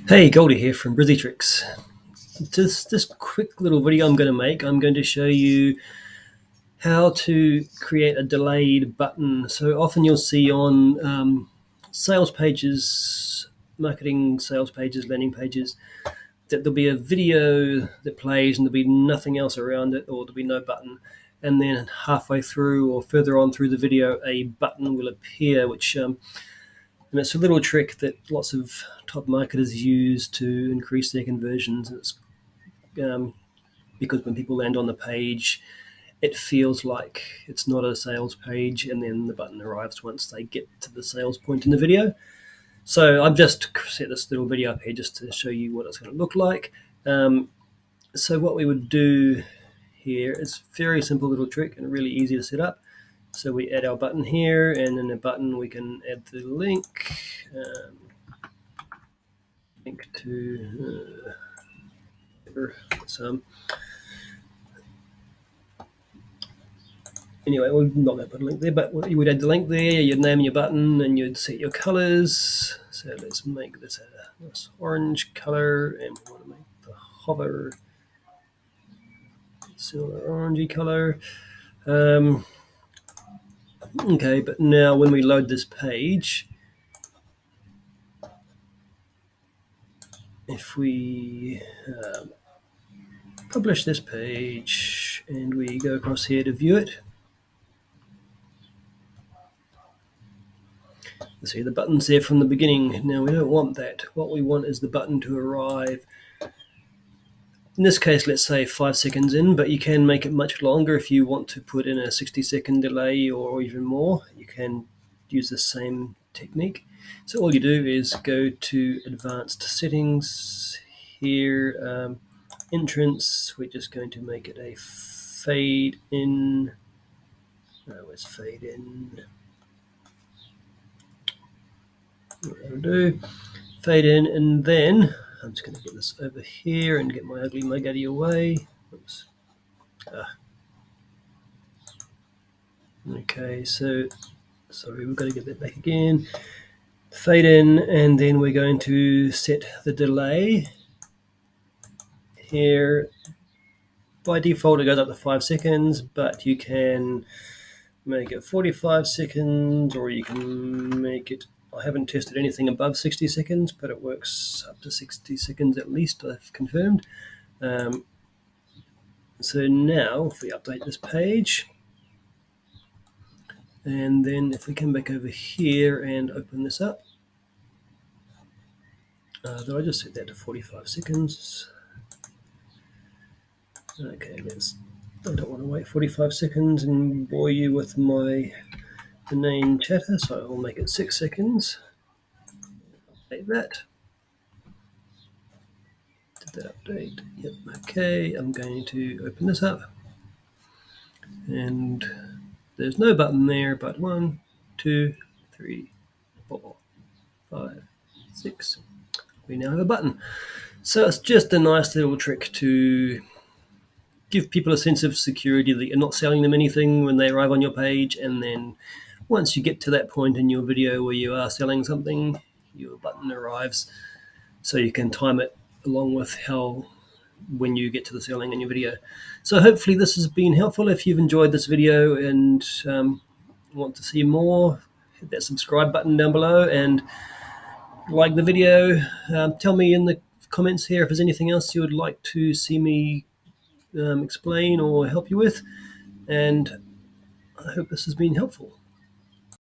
Hey, Goldie here from Brizy Tricks. Just this quick little video I'm going to make, I'm going to show you how to create a delayed button. So often you'll see on sales pages, marketing sales pages, landing pages, that there'll be a video that plays and there'll be nothing else around it, or there'll be no button. And then halfway through or further on through the video, a button will appear, which and it's a little trick that lots of top marketers use to increase their conversions. It's um, because when people land on the page, it feels like it's not a sales page, and then the button arrives once they get to the sales point in the video. So I've just set this little video up here just to show you what it's going to look like. So what we would do here is a very simple little trick and really easy to set up. So we add our button here, and in the button we can add the link to some. Anyway, we're not going to put a link there, but you would add the link there, you'd name your button, and you'd set your colors. So let's make this a nice orange color, and we want to make the hover similar orangey color. Okay, but now when we load this page, if we publish this page and we go across here to view it, see the button's there from the beginning. Now we don't want that. What we want is the button to arrive. In this case, let's say 5 seconds in, but you can make it much longer if you want to put in a 60-second delay or even more. You can use the same technique. So all you do is go to Advanced Settings here, Entrance. We're just going to make it a fade in. Where's fade in? What I'll do, fade in, and then I'm just going to get this over here and get my ugly mug out of your way. Oops. Okay, so sorry, we've got to get that back again. Fade in, and then we're going to set the delay here. By default, it goes up to 5 seconds, but you can make it 45 seconds, or you can make it, I haven't tested anything above 60 seconds, but it works up to 60 seconds at least, I've confirmed. So now, if we update this page, and then if we come back over here and open this up, did I just set that to 45 seconds? Okay, I don't want to wait 45 seconds and bore you with my inane chatter, so I'll make it 6 seconds. Update that. Did that update? Yep, okay. I'm going to open this up. And there's no button there, but 1, 2, 3, 4, 5, 6. We now have a button. So it's just a nice little trick to give people a sense of security that you're not selling them anything when they arrive on your page, and then once you get to that point in your video where you are selling something, your button arrives, so you can time it along with when you get to the selling in your video. So hopefully this has been helpful. If you've enjoyed this video and want to see more, hit that subscribe button down below and like the video. Tell me in the comments here if there's anything else you would like to see me explain or help you with, and I hope this has been helpful.